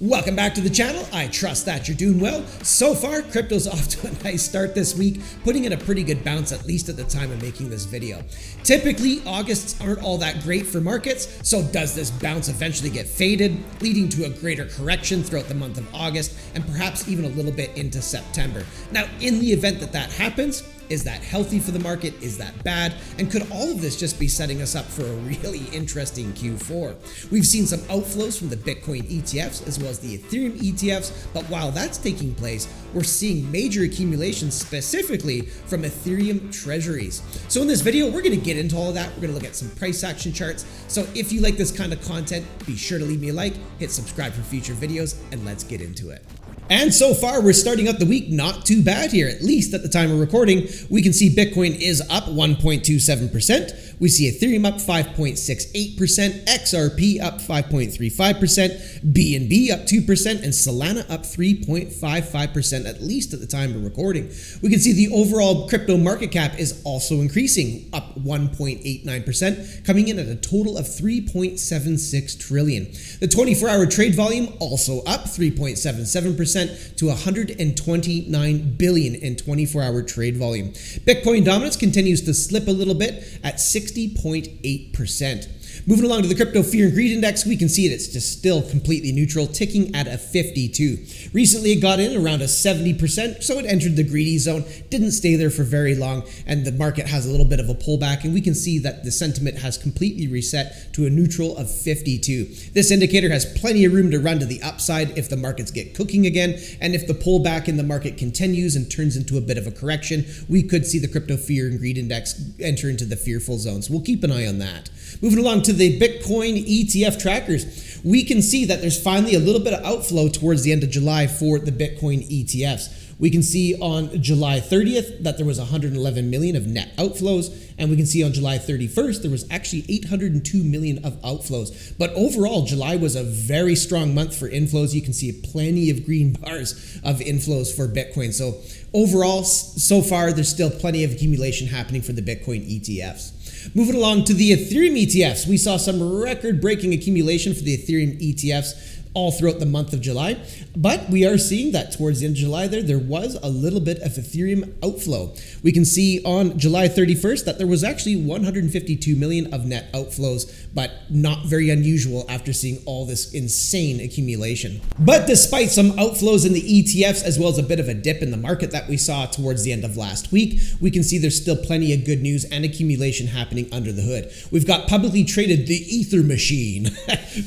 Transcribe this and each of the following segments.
Welcome back to the channel. I trust that you're doing well. So far, crypto's off to a nice start this week, putting in a pretty good bounce, at least at the time of making this video. Typically, Augusts aren't all that great for markets, so does this bounce eventually get faded, leading to a greater correction throughout the month of August, and perhaps even a little bit into September? Now, in the event that that happens, is that healthy for the market? Is that bad? And could all of this just be setting us up for a really interesting Q4? We've seen some outflows from the Bitcoin ETFs as well as the Ethereum ETFs, but while that's taking place, we're seeing major accumulations specifically from Ethereum treasuries. So in this video, we're going to get into all of that. We're going to look at some price action charts. So if you like this kind of content, be sure to leave me a like, hit subscribe for future videos, and let's get into it. And so far, we're starting out the week not too bad here, at least at the time of recording. We can see Bitcoin is up 1.27%. We see Ethereum up 5.68%, XRP up 5.35%, BNB up 2%, and Solana up 3.55%, at least at the time of recording. We can see the overall crypto market cap is also increasing, up 1.89%, coming in at a total of 3.76 trillion. The 24-hour trade volume also up 3.77%. to 129 billion in 24-hour trade volume. Bitcoin dominance continues to slip a little bit at 60.8%. Moving along to the crypto fear and greed index, we can see it's just still completely neutral, ticking at a 52. Recently, it got in around a 70%, so it entered the greedy zone, didn't stay there for very long, and the market has a little bit of a pullback, and we can see that the sentiment has completely reset to a neutral of 52. This indicator has plenty of room to run to the upside if the markets get cooking again, and if the pullback in the market continues and turns into a bit of a correction, we could see the crypto fear and greed index enter into the fearful zone. So we'll keep an eye on that. Moving along to the Bitcoin ETF trackers, we can see that there's finally a little bit of outflow towards the end of July for the Bitcoin ETFs. We can see on July 30th that there was 111 million of net outflows, and we can see on July 31st there was actually 802 million of outflows. But overall, July was a very strong month for inflows. You can see plenty of green bars of inflows for Bitcoin. So overall, so far, there's still plenty of accumulation happening for the Bitcoin ETFs. Moving along to the Ethereum ETFs, we saw some record-breaking accumulation for the Ethereum ETFs all throughout the month of July, but we are seeing that towards the end of July there was a little bit of Ethereum outflow. We can see on July 31st that there was actually 152 million of net outflows, but not very unusual after seeing all this insane accumulation. But despite some outflows in the ETFs, as well as a bit of a dip in the market that we saw towards the end of last week, we can see there's still plenty of good news and accumulation happening under the hood. We've got publicly traded the Ether machine,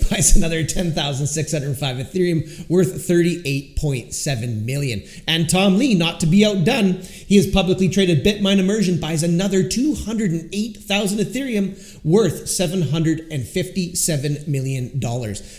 buys another 10,605 Ethereum worth 38.7 million. And Tom Lee, not to be outdone, he has publicly traded Bitmine Immersion, buys another 208,000 Ethereum worth $757 million.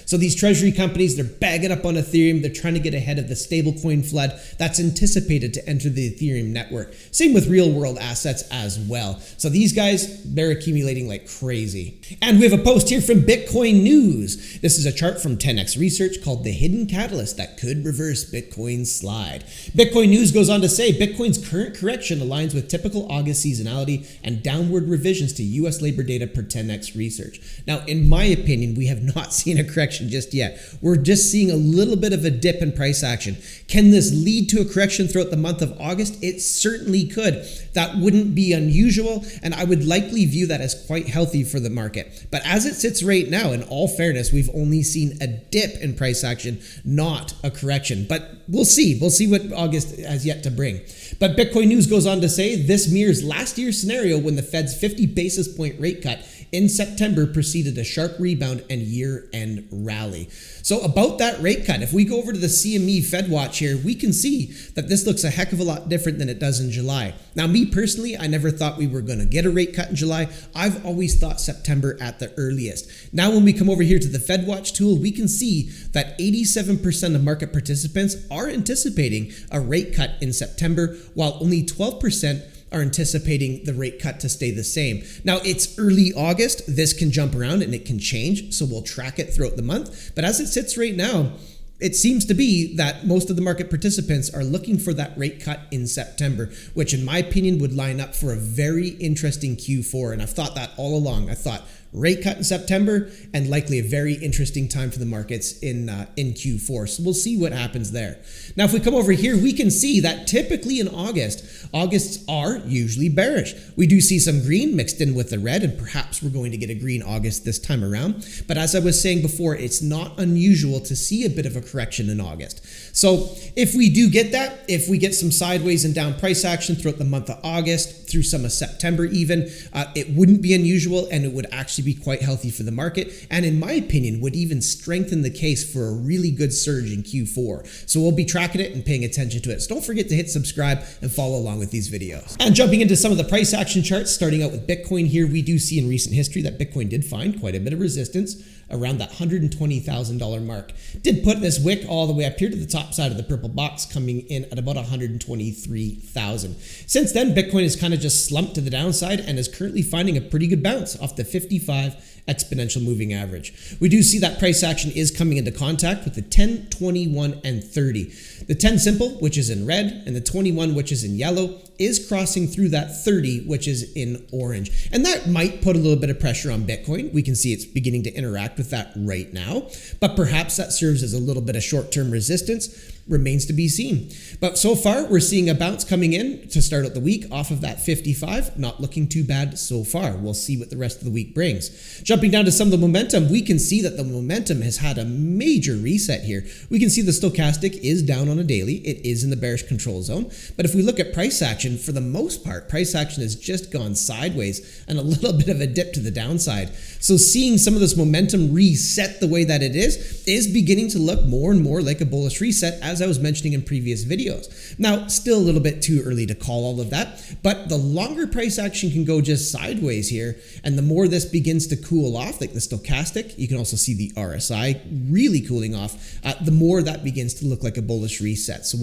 So these treasury companies, they're bagging up on Ethereum. They're trying to get ahead of the stablecoin flood that's anticipated to enter the Ethereum network. Same with real world assets as well. So these guys, they're accumulating like crazy. And we have a post here from Bitcoin News. This is a chart from 10x Research called The Hidden Catalyst That Could Reverse Bitcoin's Slide. Bitcoin News goes on to say Bitcoin's current correction aligns with typical August seasonality and downward revisions to US labor data per 10x Research. Now, in my opinion, we have not seen a correction just yet. We're just seeing a little bit of a dip in price action. Can this lead to a correction throughout the month of August? It certainly could. That wouldn't be unusual, and I would likely view that as quite healthy for the market. But as it sits right now, in all fairness, we've only seen a dip in price action, not a correction. But we'll see. We'll see what August has yet to bring. But Bitcoin News goes on to say this mirrors last year's scenario when the Fed's 50 basis point rate cut in September preceded a sharp rebound and year-end rally. So about that rate cut, if we go over to the CME Fed Watch here, we can see that this looks a heck of a lot different than it does in July. Now, me personally, I never thought we were going to get a rate cut in July. I've always thought September at the earliest. Now, when we come over here to the Fed Watch tool, we can see that 87% of market participants are anticipating a rate cut in September, while only 12% are anticipating the rate cut to stay the same. Now, it's early August. This can jump around and it can change, so we'll track it throughout the month. But as it sits right now, it seems to be that most of the market participants are looking for that rate cut in September, which in my opinion would line up for a very interesting Q4. And I've thought that all along. I thought rate cut in September, and likely a very interesting time for the markets in Q4. So we'll see what happens there. Now, if we come over here, we can see that typically in Augusts are usually bearish. We do see some green mixed in with the red, and perhaps we're going to get a green August this time around. But as I was saying before, it's not unusual to see a bit of a correction in August. So if we do get that, if we get some sideways and down price action throughout the month of August, through some of September even, it wouldn't be unusual, and it would actually be quite healthy for the market, and in my opinion would even strengthen the case for a really good surge in Q4. So we'll be tracking it and paying attention to it. So don't forget to hit subscribe and follow along with these videos. And jumping into some of the price action charts, starting out with Bitcoin here, we do see in recent history that Bitcoin did find quite a bit of resistance around that $120,000 mark. Did put this wick all the way up here to the top side of the purple box, coming in at about 123,000. Since then, Bitcoin has kind of just slumped to the downside and is currently finding a pretty good bounce off the 55 exponential moving average. We do see that price action is coming into contact with the 10, 21, and 30. The 10 simple, which is in red, and the 21, which is in yellow, is crossing through that 30, which is in orange. And that might put a little bit of pressure on Bitcoin. We can see it's beginning to interact with that right now, but perhaps that serves as a little bit of short-term resistance. Remains to be seen. But so far, we're seeing a bounce coming in to start out the week off of that 55. Not looking too bad so far. We'll see what the rest of the week brings. Jumping down to some of the momentum, we can see that the momentum has had a major reset here. We can see the stochastic is down on a daily. It is in the bearish control zone. But if we look at price action, for the most part, price action has just gone sideways and a little bit of a dip to the downside. So seeing some of this momentum reset the way that it is beginning to look more and more like a bullish reset, as I was mentioning in previous videos. Now, still a little bit too early to call all of that, but the longer price action can go just sideways here, and the more this begins to cool off, like the stochastic, you can also see the RSI really cooling off, the more that begins to look like a bullish reset. So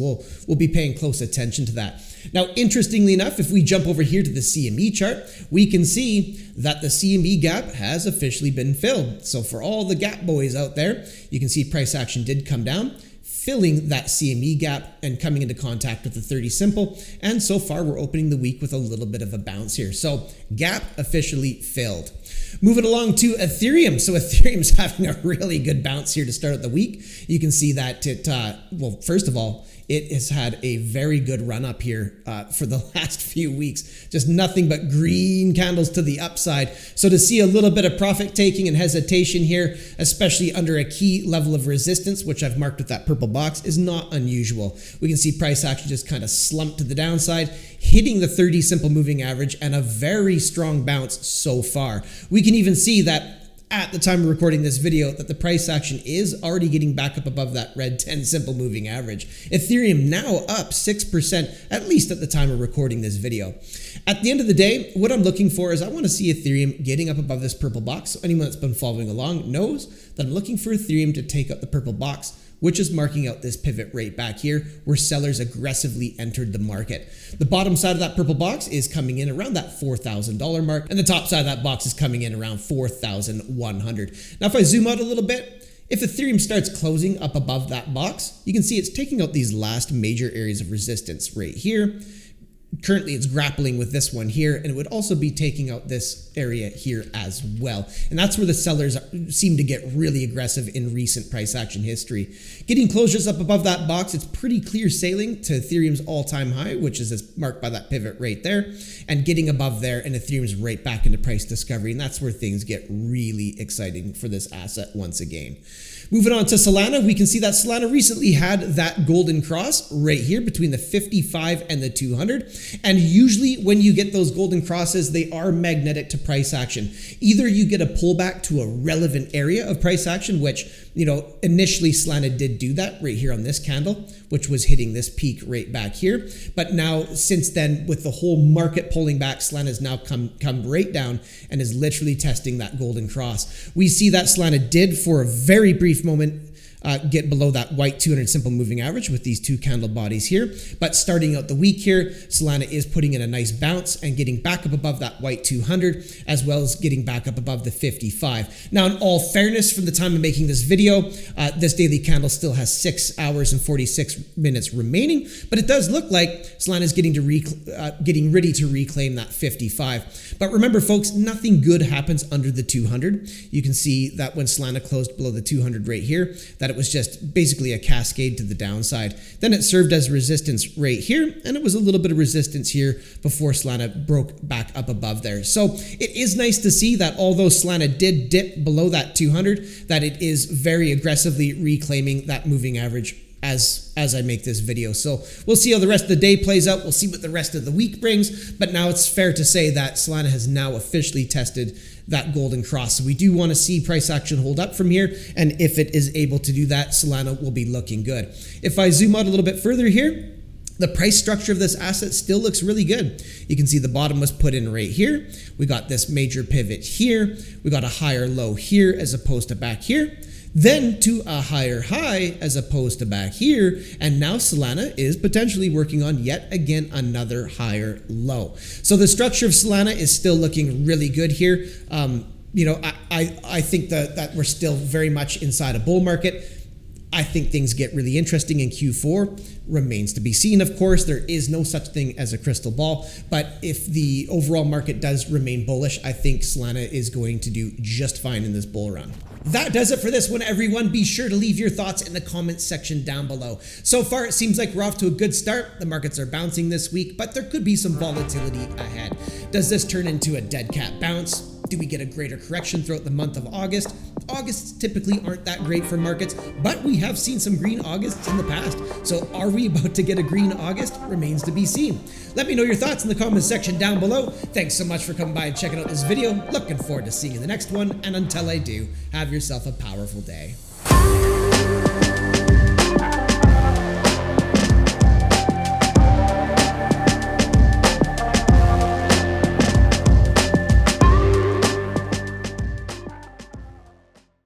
we'll be paying close attention to that. Now, interestingly enough, if we jump over here to the CME chart, we can see that the CME gap has officially been filled. So for all the gap boys out there, you can see price action did come down, filling that CME gap and coming into contact with the 30 simple. And so far, we're opening the week with a little bit of a bounce here. So gap officially filled. Moving along to Ethereum. So Ethereum's having a really good bounce here to start out the week. You can see that it, well, first of all, it has had a very good run up here for the last few weeks. Just nothing but green candles to the upside. So to see a little bit of profit taking and hesitation here, especially under a key level of resistance, which I've marked with that purple box, is not unusual. We can see price action just kind of slump to the downside, hitting the 30 simple moving average, and a very strong bounce so far. We can even see that at the time of recording this video that the price action is already getting back up above that red 10 simple moving average. Ethereum now up 6%, at least at the time of recording this video. At the end of the day, what I'm looking for is I want to see Ethereum getting up above this purple box. So anyone that's been following along knows that I'm looking for Ethereum to take up the purple box, which is marking out this pivot right back here where sellers aggressively entered the market. The bottom side of that purple box is coming in around that $4,000 mark, and the top side of that box is coming in around 4,100. Now, if I zoom out a little bit, if Ethereum starts closing up above that box, you can see it's taking out these last major areas of resistance right here. Currently, it's grappling with this one here, and it would also be taking out this area here as well. And that's where the sellers seem to get really aggressive in recent price action history. Getting closures up above that box, it's pretty clear sailing to Ethereum's all-time high, which is marked by that pivot right there, and getting above there, and Ethereum's right back into price discovery, and that's where things get really exciting for this asset once again. Moving on to Solana, we can see that Solana recently had that golden cross right here between the 55 and the 200. And usually when you get those golden crosses, they are magnetic to price action. Either you get a pullback to a relevant area of price action, which, you know, initially Solana did do that right here on this candle, which was hitting this peak right back here. But now, since then, with the whole market pulling back, Solana has now come right down and is literally testing that golden cross. We see that Solana did, for a very brief moment, get below that white 200 simple moving average with these two candle bodies here. But starting out the week here, Solana is putting in a nice bounce and getting back up above that white 200, as well as getting back up above the 55. Now, in all fairness, from the time of making this video, this daily candle still has 6 hours and 46 minutes remaining, but it does look like Solana is getting ready to reclaim that 55. But remember, folks, nothing good happens under the 200. You can see that when Solana closed below the 200 right here, that it was just basically a cascade to the downside. Then it served as resistance right here, and it was a little bit of resistance here before Solana broke back up above there. So it is nice to see that although Solana did dip below that 200, that it is very aggressively reclaiming that moving average as I make this video. So we'll see how the rest of the day plays out. We'll see what the rest of the week brings. But now it's fair to say that Solana has now officially tested that golden cross. So we do want to see price action hold up from here. And if it is able to do that, Solana will be looking good. If I zoom out a little bit further here, the price structure of this asset still looks really good. You can see the bottom was put in right here. We got this major pivot here. We got a higher low here as opposed to back here. Then to a higher high as opposed to back here. And now Solana is potentially working on yet again another higher low. So the structure of Solana is still looking really good here. I think that we're still very much inside a bull market. I think things get really interesting in Q4. Remains to be seen, of course. There is no such thing as a crystal ball. But if the overall market does remain bullish, I think Solana is going to do just fine in this bull run. That does it for this one, everyone. Be sure to leave your thoughts in the comments section down below. So far, it seems like we're off to a good start. The markets are bouncing this week, but there could be some volatility ahead. Does this turn into a dead cat bounce? Do we get a greater correction throughout the month of August? Augusts typically aren't that great for markets, but we have seen some green Augusts in the past. So are we about to get a green August? Remains to be seen. Let me know your thoughts in the comments section down below. Thanks so much for coming by and checking out this video. Looking forward to seeing you in the next one. And until I do, have yourself a powerful day.